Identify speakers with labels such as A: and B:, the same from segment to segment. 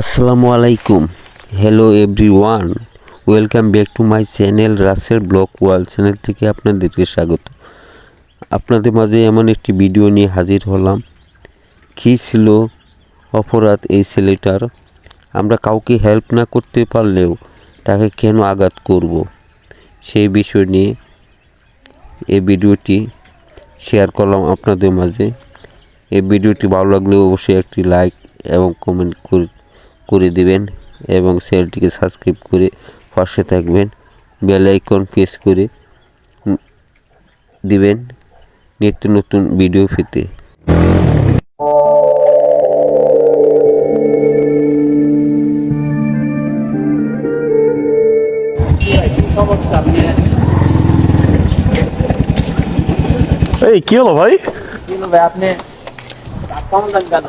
A: আসসালামু আলাইকুম। Hello everyone, welcome back to my channel Rasel blog world channel থেকে আপনাদেরকে স্বাগত। আপনাদের মাঝে এমন একটি ভিডিও নিয়ে হাজির হলাম। কী ছিল অপরাধ এই ছেলেটার? আমরা কাউকে হেল্প না করতে পারলেও তাকে কেন আঘাত করব, সেই বিষয় নিয়ে এই ভিডিওটি শেয়ার করলাম আপনাদের মাঝে। এই ভিডিওটি ভালো লাগলে অবশ্যই একটি লাইক এবং কমেন্ট করে দিবেন এবং চ্যানেলটিকে সাবস্ক্রাইব করে পাশে থাকবেন, বেল আইকন প্রেস করে দিবেন নিত্য নতুন ভিডিও পেতে।
B: এই কি হলো ভাই?
C: আপনি কম দেন কেন?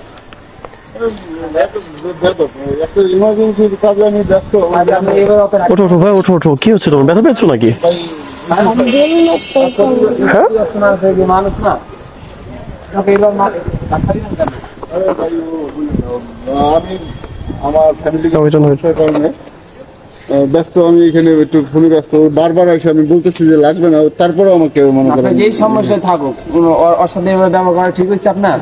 B: ওঠো ওঠো ভাই, ওঠো ওঠো। কি হচ্ছে তোমার? ব্যথা পেয়েছো নাকি? হ্যাঁ,
C: মানুষ না
D: আমি আমার ফ্যামিলি কারণে ব্যস্ত, আমি এখানে একটু ফোনে ব্যস্ত। বারবার এসে আমি বলতেছি যে লাগবে না, তারপরে আমাকে মনে করেন
C: যেই সমস্যা থাকুক ওর সাথে ব্যবহার করা ঠিক হচ্ছে। আপনার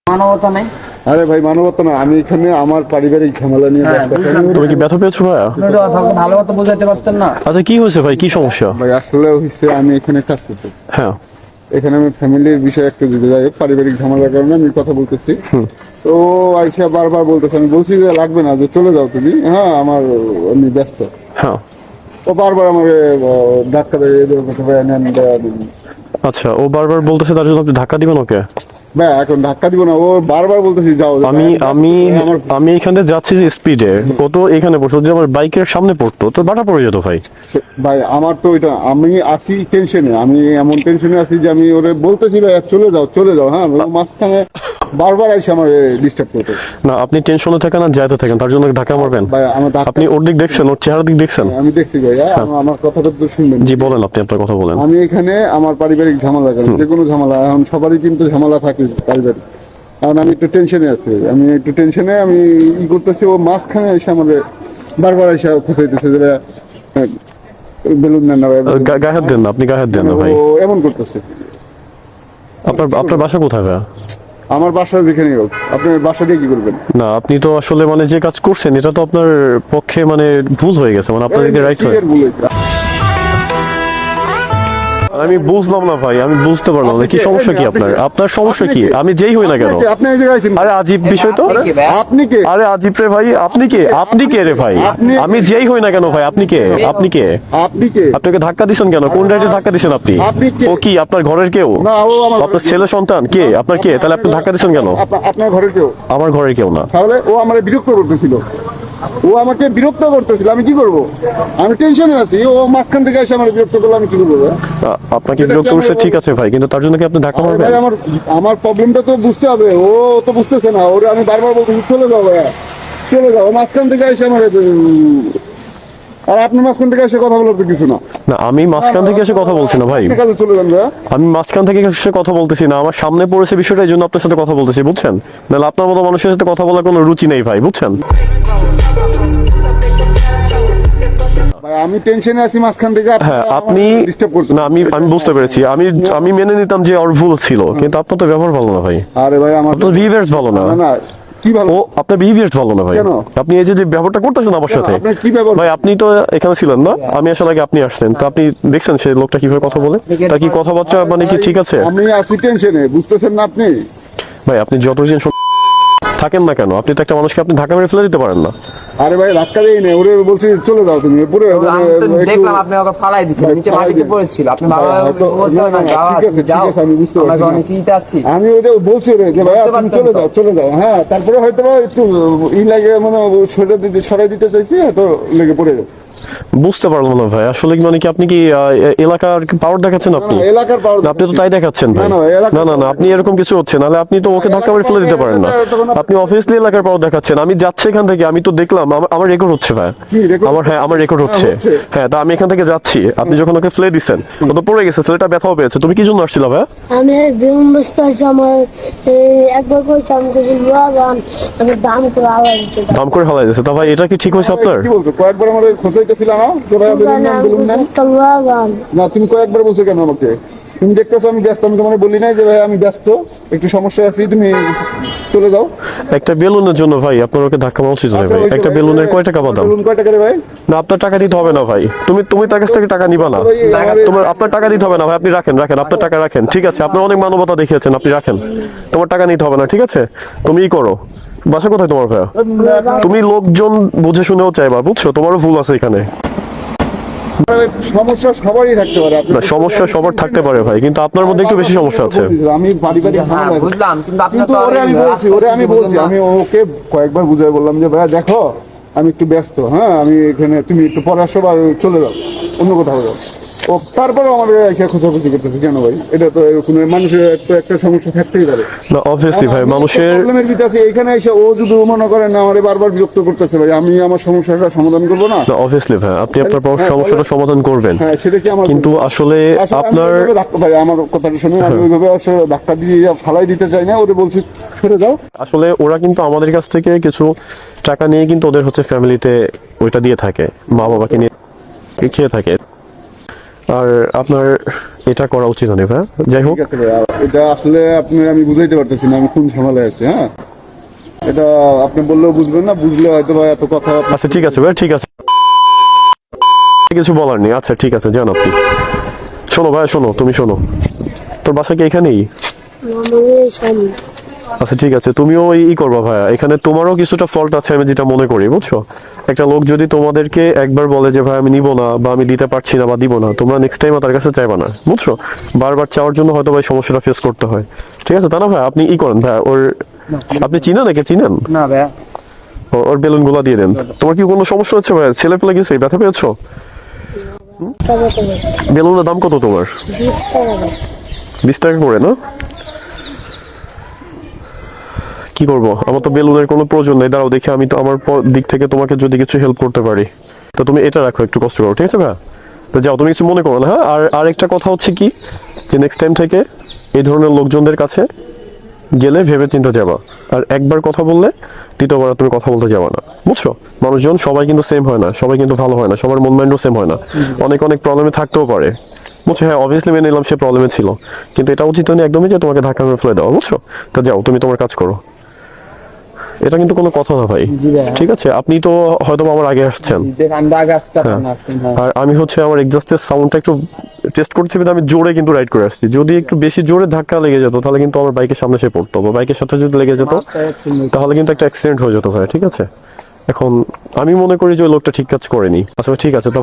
C: মানবতা নেই?
D: আরে ভাই, মানবতা না, আমি এখানে আমার পারিবারিক ঝামেলা নিয়ে ব্যস্ত।
B: তুমি কি ব্যথা পেয়েছো ভাইয়া?
C: ভালো মতো বোঝাতে পারতেন না?
B: আচ্ছা কি হয়েছে ভাই, কি সমস্যা?
D: ভাই আসলে হচ্ছে আমি এখানে কাজ করতে,
B: হ্যাঁ
D: এখানে আমি ফ্যামিলির বিষয়ে একটু দিতে যাই, পারিবারিক ঝামেলার কারণে আমি কথা বলতেছি। তো আইসা বারবার বলতেছে, আমি বলছি যে লাগবে না, যে চলে যাও তুমি, হ্যাঁ আমার আমি ব্যস্ত।
B: হ্যাঁ,
D: ও বারবার আমাকে ধাক্কা দেয়।
B: আচ্ছা ও বারবার বলতেছে, তার জন্য আপনি ধাক্কা দিবেন ওকে?
D: ভাই এখন ধাক্কা দিব না, ও বারবার বলতেছি যাও।
B: আমি আমি আমি এখানে যাচ্ছি যে স্পিডে, ও তো এখানে বসে যদি আমার বাইকের সামনে পড়তো তো বাটা পড়ে যেত ভাই।
D: ভাই আমার তো ওইটা, আমি আছি টেনশনে, আমি এমন টেনশনে আছি যে আমি ওরে বলতেছি ভাই চলে যাও চলে যাও, হ্যাঁ মাঝখানে বারবার এসে আমার ডিস্টার্ব করতে।
B: না আপনি টেনশনে থাকেন আর যাইতে থাকেন, তার জন্য ধাক্কা মারবেন?
D: ভাই আমার
B: আপনি ওর দিক দেখছেন, ওর চেহারা দিক দেখছেন?
D: আমি দেখছি ভাই, আমার কথাটা তো শুনবেন।
B: জি বলেন, আপনি আপনার কথা বলেন।
D: আমি এখানে আমার পারিবারিক ঝামেলা, যে কোনো ঝামেলা, এখন সবারই কিন্তু ঝামেলা থাকে পারিবারিক। কারণ আমি একটু টেনশনে আছি, আমি ই করতেছি, ও মাঝখানে এসে আমাদের বারবার এসে খুঁচাইতেছে যে বেলুন নেন না ভাই,
B: গায়ে হাত দেন না, আপনি গায়ে হাত দেন না ভাই।
D: ও এমন করতেছে।
B: আপনার বাসা কোথায় ভাইয়া?
D: আমার বাসা যেখানে হোক, আপনি বাসা দিয়ে কি করবেন?
B: না আপনি তো আসলে মানে যে কাজ করছেন এটা তো আপনার পক্ষে মানে ভুল হয়ে গেছে, মানে আপনার দিকে রাইট হয়। আমি বুঝলাম না ভাই, আমি বুঝতে পারলাম না কি সমস্যা কি আপনার? আপনার সমস্যা কি? আমি যেই হই না কেন?
D: আপনি এই জায়গায় আছেন,
B: আরে আজীব বিষয় তো।
D: আপনি কে?
B: আরে আজীব রে ভাই, আপনি কে? আপনি কে রে ভাই? আমি যেই হই না কেন ভাই, আপনি কে? আপনি কে?
D: আপনি কে?
B: আপনাকে ধাক্কা দিছেন কেন? কোন রাইডে ধাক্কা দিছেন আপনি?
D: আপনি কে?
B: ও কি আপনার ঘরের কেউ?
D: না, ও আমার
B: আপনার ছেলে সন্তান? কে আপনার? কে তাহলে আপনি ধাক্কা দিছেন কেন?
D: আপনার ঘরের কেউ?
B: আমার ঘরের কেউ না।
D: তাহলে ও আমার বিরক্ত করতেছিল, ও আমাকে বিরক্ত করতেছিল, আমি কি করব? আমি টেনশনে আছি, ও মাঝখান থেকে এসে আমার বিরক্ত করলে আমি কি করবো?
B: আপনাকে বিরক্ত করছে ঠিক আছে ভাই, কিন্তু তার জন্য কি আপনি ধাক্কা মারবেন?
D: ভাই আমার প্রবলেমটা তো বুঝতে হবে, ও তো বুঝতেছে না। ওরে আমি বারবার বলতেছি চলে যাও ভাইয়া চলে যাও, মাঝখান থেকে এসে আমার, আর আপনি মাঝখান থেকে এসে কথা বলার তো কিছু না।
B: না আমি মাঝখান থেকে এসে কথা বলছি না ভাই,
D: কাজে চলে যান ভাইয়া।
B: আমি মাঝখান থেকে এসে কথা বলতেছি না, আমার সামনে পড়েছে বিষয়টা, এই জন্য আপনার সাথে কথা বলতেছি, বুঝছেন? নাহলে আপনার মতো মানুষের সাথে কথা বলার কোনো রুচি নেই ভাই, বুঝছেন?
D: ভাই আমি টেনশনে আছি, মাঝখান থেকে
B: হ্যাঁ আপনি
D: ডিস্টার্ব করছেন।
B: না, আমি বুঝতে পেরেছি, আমি মেনে নিতাম যে ওর ভুল ছিল, কিন্তু আপনার তো ব্যবহার ভালো না ভাই।
D: আরে ভাই আমার
B: আপনার বিহেভিয়ার্স ভালো না।
D: না কি ভালো?
B: ও আপনার বিহেভিয়ার্স ভালো না ভাই।
D: কেন?
B: আপনি এই যে ব্যবহারটা করতেছেন আমার সাথে,
D: আপনার কি ব্যবহার?
B: ভাই আপনি তো এখানে ছিলেন না, আমি আসার আগে আপনি আসছেন, তো আপনি দেখছেন সেই লোকটা কিভাবে কথা বলে, তার কি কথাবার্তা মানে কি ঠিক আছে?
D: আমি আছি টেনশনে, বুঝতেছেন না আপনি?
B: ভাই আপনি যতদিন থাকেন না কেন, আপনি তো একটা মানুষকে আপনি ধাক্কা মেরে ফেলে দিতে পারেন না?
D: আরে ভাই ধাক্কা দেই না, ওরে বলছি চলে যাও তুমি পুরো।
C: দেখলাম আপনি ওকে ফালাই দিচ্ছেন, নিচে মাটিতে পড়েছিল। আপনি
D: আমি বুঝতে পারছি, আমি ওটা বলছি ওরে যে ভাই তুমি চলে যাও চলে যাও, হ্যাঁ তারপরে হয়তো একটু ই লাগে, মানে সরাই দিতে চাইছি, হয়তো লেগে পড়ে যাবে।
B: বুঝতে পারলাম না ভাই, আসলে কি মানে কি আপনি কি এলাকার পাওয়ার দেখাচ্ছেন আপনি?
D: না, এলাকার power
B: না, আপনি তো তাই দেখাচ্ছেন ভাই।
D: না, এলাকার
B: না না না, আপনি এরকম কিছু হচ্ছে, নাহলে আপনি তো ওকে ধাক্কা মেরে ফেলে দিতে পারেন না। আপনি অবভিয়াসলি এলাকার পাওয়ার দেখাচ্ছেন। আমি যাচ্ছি এখান থেকে, আমি তো দেখলাম, আমার রেকর্ড হচ্ছে ভাই।
D: কি record
B: আমার, হ্যাঁ আমার রেকর্ড হচ্ছে।
D: হচ্ছে?
B: হ্যাঁ, তা আমি এখান থেকে যাচ্ছি, আপনি যখন ওকে ফেলে দিচ্ছেন ও তো পড়ে গেছে, ছেলেটা ব্যথাও পেয়েছে। তুমি কি জন্য আসছিল ভাই?
E: আমি বেগুন বস্তা আছে আমার একবার কইছি আমি কিছু লোয়া গান আমি দাম করে আলাই দিচ্ছে
B: দাম করে হালাই দিয়েছে। তা ভাই এটা কি ঠিক হয়েছে আপনার?
D: কি বলছো? কয়েকবার আমার খোঁজাইতেছিল না যে ভাই বেলুন নেন, বেলুন নেন।
E: লোয়া গান
D: না, তুমি কয়েকবার বলছো কেন আমাকে? তুমি দেখতেছো আমি ব্যস্ত, আমি তোমার বলি নাই যে ভাই আমি ব্যস্ত, একটু সমস্যা আছি, তুমি চলে যাও।
B: একটা বেলুনের জন্য ভাই আপনার ওকে ধাক্কা মারা উচিত নয়
D: আচ্ছা,
B: ভাই।
D: হয়েছে
B: একটা
D: ভাই,
B: বেলুনের কয় টাকা বাদাম?
D: বেলুন কয় টাকা রে ভাই?
B: না, আপনার টাকা দিতে হবে না ভাই। তুমি তার কাছ থেকে টাকা নিবা না।
D: ভাই, আমার-
B: তোমার আপনার টাকা দিতে হবে না ভাই, আপনি রাখেন আপনার টাকা রাখেন। ঠিক আছে, আপনি অনেক মানবতা দেখিয়েছেন, আপনি রাখেন। তোমার টাকা নিতে হবে না, ঠিক আছে? তুমি ই করো। বাসা কোথায় তোমার ভাইয়া? তুমি লোকজন বুঝে শুনেও চাইবা, বুঝছো? তোমারও ভুল আছে এখানে।
D: সমস্যা সবারই থাকতে পারে।
B: না, সমস্যা সবার থাকতে পারে ভাই, কিন্তু আপনার মধ্যে একটু বেশি সমস্যা আছে।
D: আমি পারিবারিক
C: হ্যাঁ,
D: ঝামেলা-
C: বুঝলাম, কিন্তু আপনার
D: কিন্তু
C: তো
D: ওরে আমি
C: আর
D: বলছি, আমি ওকে কয়েকবার বুঝাই বললাম যে ভাইয়া দেখো আমি একটু ব্যস্ত, হ্যাঁ আমি এখানে, তুমি একটু পরে আসো বা চলে যাও অন্য কোথাও যাও। ও তারপরেও আমার খোঁজাখুঁজি করতেছে কেন ভাই? এটা তো এরকম মানুষের একটা সমস্যা থাকতেই পারে।
B: না, অবভিয়াসলি ভাই, মানুষের
D: প্রবলেমের ভিতরে আছে, এখানে এসে ও যদি মনে করেন না আমারে বারবার বিরক্ত করতেছে ভাই, আমি আমার সমস্যাটা সমাধান করবো না?
B: না, অবভিয়াসলি ভাই, আপনি আপনার
D: হ্যাঁ,
B: সমস্যাটা সমাধান করবেন,
D: হ্যাঁ সেটা কি আমার
B: কিন্তু আসলে
D: আসলে আমি
B: আপনার
D: ওইভাবে ভাই আমার কথাটা শুনে আমি ওইভাবে আসলে ধাক্কা দিয়ে ফালাই দিতে চাই না, ওদের বলছি ছেড়ে যাও।
B: আসলে ওরা কিন্তু আমাদের কাছ থেকে কিছু টাকা নিয়ে কিন্তু ওদের হচ্ছে ফ্যামিলিতে ওইটা দিয়ে থাকে, মা বাবাকে নিয়ে খেয়ে থাকে। আর আপনার এটা করা উচিত নয় ভাই। যাই হোক,
D: ঠিক আছে ভাই, এটা আসলে আপনি আমি বুঝাইতে পারতেছি না আমি কোন ঝামেলায় আছি। হ্যাঁ, এটা আপনি বললেও বুঝবেন না, বুঝলে হয়তো বা এত কথা
B: আচ্ছা ঠিক আছে ভাই, ঠিক আছে, কিছু বলার নেই। আচ্ছা ঠিক আছে, যান আপনি। শোনো ভাই, শোনো, তুমি শোনো, তোর বাসা কি এখানেই?
E: আমার এই সামনে
B: আচ্ছা ঠিক আছে, তুমিও ই করবা ভাইয়া, এখানে তোমারও কিছুটা ফল্ট আছে আমি যেটা মনে করি, বুঝছো? একটা লোক যদি তোমাদেরকে একবার বলে যে ভাই আমি নিব না বা আমি দিতে পারছি না বা দিব না, তোমরা নেক্সট টাইম তার কাছে চাইবা না, বুঝছো? বারবার চাওয়ার জন্য হয়তো ভাই সমস্যাটা ফেস করতে হয়। ঠিক আছে, তা না ভাই? আপনি ই করেন ভাই, ওর আপনি চিনেন, একে চিনেন?
C: না ভাইয়া,
B: ওর বেলুন গুলা দিয়ে দেন। তোমার কি কোনো সমস্যা হচ্ছে ভাই? ছেলে পেলে গেছে, ব্যথা পেয়েছো?
E: টাকা করে
B: বেলুনের দাম কত তোমার?
E: 20 টাকা করে
B: 20 টাকা করে না? কি করবো, আমার তো বেলুনের কোনো প্রয়োজন নেই। দাঁড়াও দেখি, আমি তো আমার দিক থেকে তোমাকে যদি কিছু হেল্প করতে পারি, তো তুমি এটা রাখো, একটু কষ্ট করো, ঠিক আছে ভাই? তো যাও, তুমি কিছু মনে করো না। হ্যাঁ, আর একটা কথা হচ্ছে কি, যে নেক্সট টাইম থেকে এই ধরনের লোকজনদের কাছে গেলে ভেবে চিন্তে যাবা। আর একবার কথা বললে দ্বিতীয়বার তুমি কথা বলতে যাবা না, বুঝছো? মানুষজন সবাই কিন্তু সেম হয় না, সবাই কিন্তু ভালো হয় না, সবার মন মাইন্ডও সেম হয় না, অনেক প্রবলেমে থাকতেও পারে, বুঝছো? হ্যাঁ, অবভিয়াসলি মেনে নিলাম সে প্রবলেমে ছিল, কিন্তু এটা উচিত নয় একদমই যে তোমাকে ধাক্কা মেরে ফেলে দেওয়া, বুঝছো? তা যাও, তুমি তোমার কাজ করো। এটা কিন্তু কোনো কথা না ভাই,
C: জি ভাইয়া।
B: ঠিক আছে? আপনি তো হয়তো আমার আগে আসছেন,
C: দেখ আমি তো আগে আসতে পারতাম না, আসতেন, হ্যাঁ।
B: আর আমি হচ্ছে আমার এক্সস্টের সাউন্ডটা একটু টেস্ট করছি, কিন্তু আমি জোরে কিন্তু রাইড করে আসছি। যদি একটু বেশি জোরে ধাক্কা লেগে যেত তাহলে কিন্তু আমার বাইকের সামনে সে পড়তো, বা বাইকের সাথে যদি লেগে যেত
C: মাস্টার accident
B: তাহলে কিন্তু একটা অ্যাক্সিডেন্ট হয়ে যেত ভাই, ঠিক আছে? এখন আমি মনে করি যে ওই লোকটা ঠিক কাজ করেনি। আচ্ছা ঠিক আছে, তো